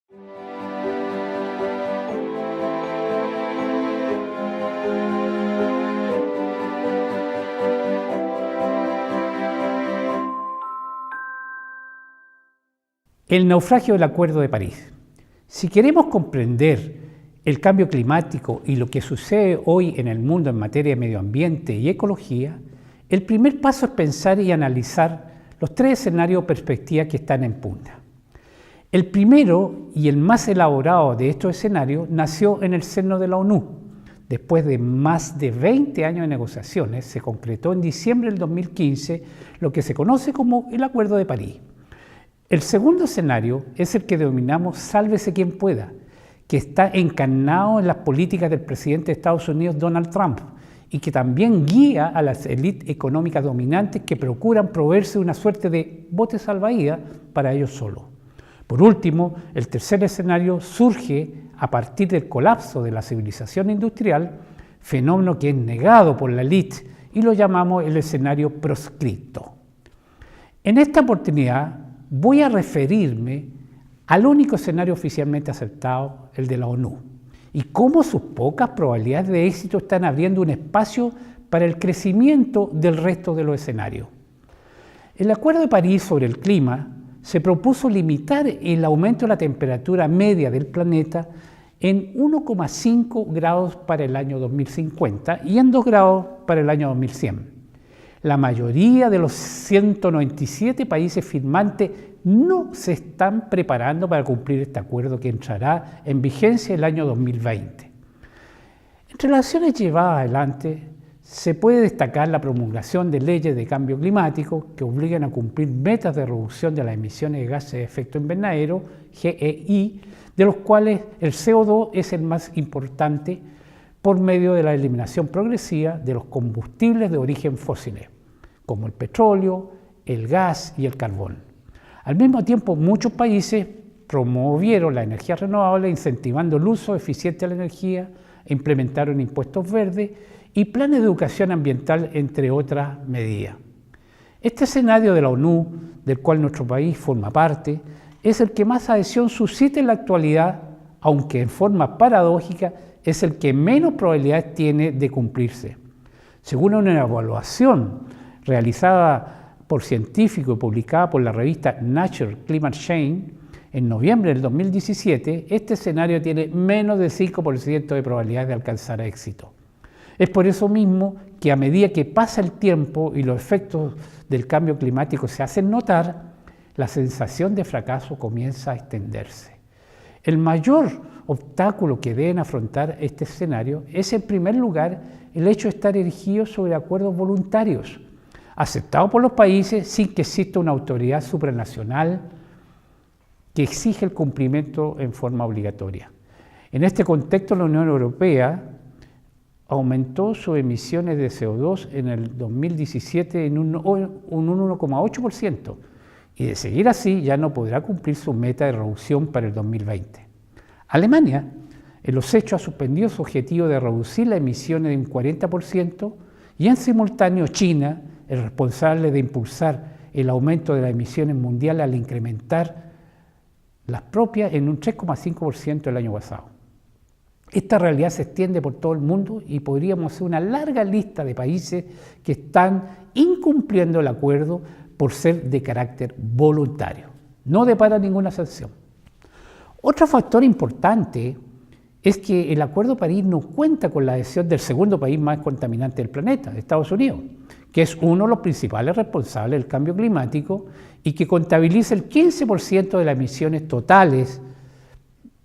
El naufragio del Acuerdo de París. Si queremos comprender el cambio climático y lo que sucede hoy en el mundo en materia de medio ambiente y ecología, el primer paso es pensar y analizar los tres escenarios o perspectivas que están en punta. El primero y el más elaborado de estos escenarios nació en el seno de la ONU. Después de más de 20 años de negociaciones, se concretó en diciembre del 2015 lo que se conoce como el Acuerdo de París. El segundo escenario es el que denominamos sálvese quien pueda, que está encarnado en las políticas del presidente de Estados Unidos, Donald Trump, y que también guía a las élites económicas dominantes que procuran proveerse una suerte de bote salvavidas para ellos solos. Por último, el tercer escenario surge a partir del colapso de la civilización industrial, fenómeno que es negado por la élite y lo llamamos el escenario proscripto. En esta oportunidad voy a referirme al único escenario oficialmente aceptado, el de la ONU, y cómo sus pocas probabilidades de éxito están abriendo un espacio para el crecimiento del resto de los escenarios. El Acuerdo de París sobre el clima se propuso limitar el aumento de la temperatura media del planeta en 1,5 grados para el año 2050 y en 2 grados para el año 2100. La mayoría de los 197 países firmantes no se están preparando para cumplir este acuerdo que entrará en vigencia el año 2020. Entre las acciones llevadas adelante se puede destacar la promulgación de leyes de cambio climático que obligan a cumplir metas de reducción de las emisiones de gases de efecto invernadero, GEI, de los cuales el CO2 es el más importante por medio de la eliminación progresiva de los combustibles de origen fósiles, como el petróleo, el gas y el carbón. Al mismo tiempo, muchos países promovieron la energía renovable, incentivando el uso eficiente de la energía, e implementaron impuestos verdes y planes de educación ambiental, entre otras medidas. Este escenario de la ONU, del cual nuestro país forma parte, es el que más adhesión suscita en la actualidad, aunque en forma paradójica es el que menos probabilidades tiene de cumplirse. Según una evaluación realizada por científicos y publicada por la revista Nature Climate Change en noviembre del 2017, este escenario tiene menos del 5% de probabilidades de alcanzar éxito. Es por eso mismo que a medida que pasa el tiempo y los efectos del cambio climático se hacen notar, la sensación de fracaso comienza a extenderse. El mayor obstáculo que deben afrontar este escenario es, en primer lugar, el hecho de estar erigidos sobre acuerdos voluntarios, aceptados por los países sin que exista una autoridad supranacional que exige el cumplimiento en forma obligatoria. En este contexto, la Unión Europea aumentó sus emisiones de CO2 en el 2017 en un 1,8%, y de seguir así ya no podrá cumplir su meta de reducción para el 2020. Alemania, en los hechos, ha suspendido su objetivo de reducir las emisiones de un 40% y en simultáneo China es responsable de impulsar el aumento de las emisiones mundiales al incrementar las propias en un 3,5% el año pasado. Esta realidad se extiende por todo el mundo y podríamos hacer una larga lista de países que están incumpliendo el acuerdo por ser de carácter voluntario. No depara ninguna sanción. Otro factor importante es que el Acuerdo de París no cuenta con la adhesión del segundo país más contaminante del planeta, Estados Unidos, que es uno de los principales responsables del cambio climático y que contabiliza el 15% de las emisiones totales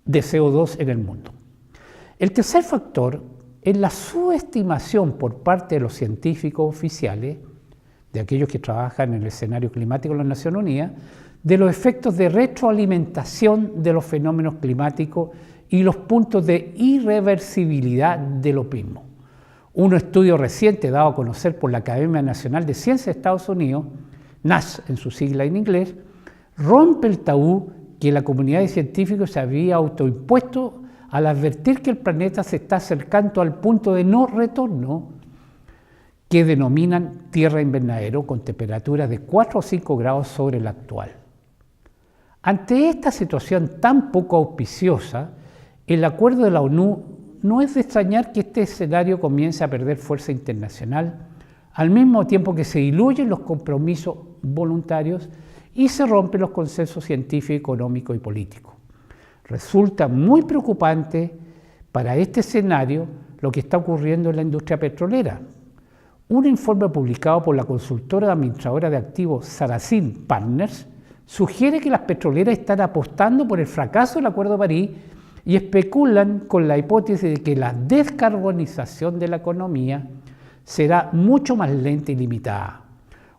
de CO2 en el mundo. El tercer factor es la subestimación por parte de los científicos oficiales, de aquellos que trabajan en el escenario climático de las Naciones Unidas, de los efectos de retroalimentación de los fenómenos climáticos y los puntos de irreversibilidad de lo mismo. Un estudio reciente dado a conocer por la Academia Nacional de Ciencias de Estados Unidos, NAS en su sigla en inglés, rompe el tabú que la comunidad de científicos se había autoimpuesto al advertir que el planeta se está acercando al punto de no retorno que denominan tierra invernadero con temperaturas de 4 o 5 grados sobre la actual. Ante esta situación tan poco auspiciosa, el acuerdo de la ONU no es de extrañar que este escenario comience a perder fuerza internacional, al mismo tiempo que se diluyen los compromisos voluntarios y se rompen los consensos científicos, económicos y políticos. Resulta muy preocupante para este escenario lo que está ocurriendo en la industria petrolera. Un informe publicado por la consultora administradora de activos Saracen Partners sugiere que las petroleras están apostando por el fracaso del Acuerdo de París y especulan con la hipótesis de que la descarbonización de la economía será mucho más lenta y limitada.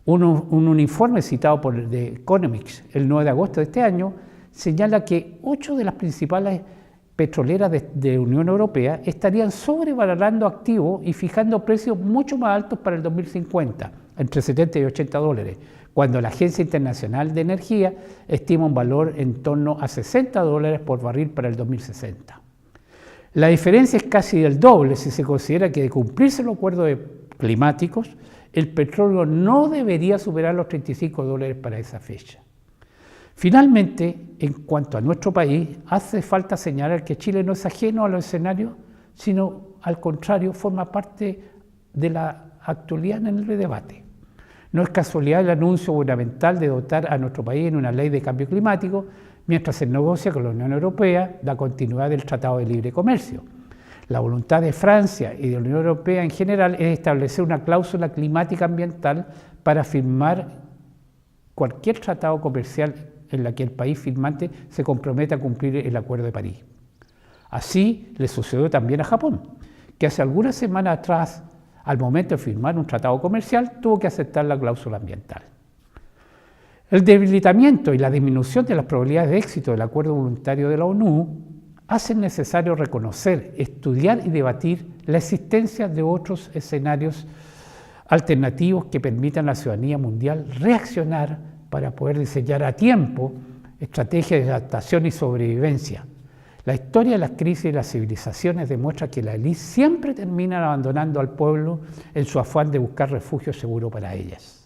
Un informe citado por The Economics el 9 de agosto de este año señala que 8 de las principales petroleras de Unión Europea estarían sobrevalorando activos y fijando precios mucho más altos para el 2050, entre 70 y 80 dólares, cuando la Agencia Internacional de Energía estima un valor en torno a 60 dólares por barril para el 2060. La diferencia es casi del doble si se considera que de cumplirse los acuerdos climáticos, el petróleo no debería superar los 35 dólares para esa fecha. Finalmente, en cuanto a nuestro país, hace falta señalar que Chile no es ajeno a los escenarios, sino al contrario, forma parte de la actualidad en el debate. No es casualidad el anuncio gubernamental de dotar a nuestro país en una ley de cambio climático, mientras se negocia con la Unión Europea la continuidad del Tratado de Libre Comercio. La voluntad de Francia y de la Unión Europea en general es establecer una cláusula climática ambiental para firmar cualquier tratado comercial en la que el país firmante se comprometa a cumplir el Acuerdo de París. Así le sucedió también a Japón, que hace algunas semanas atrás, al momento de firmar un tratado comercial, tuvo que aceptar la cláusula ambiental. El debilitamiento y la disminución de las probabilidades de éxito del Acuerdo Voluntario de la ONU hacen necesario reconocer, estudiar y debatir la existencia de otros escenarios alternativos que permitan a la ciudadanía mundial reaccionar para poder diseñar a tiempo estrategias de adaptación y sobrevivencia. La historia de las crisis de las civilizaciones demuestra que la élite siempre termina abandonando al pueblo en su afán de buscar refugio seguro para ellas.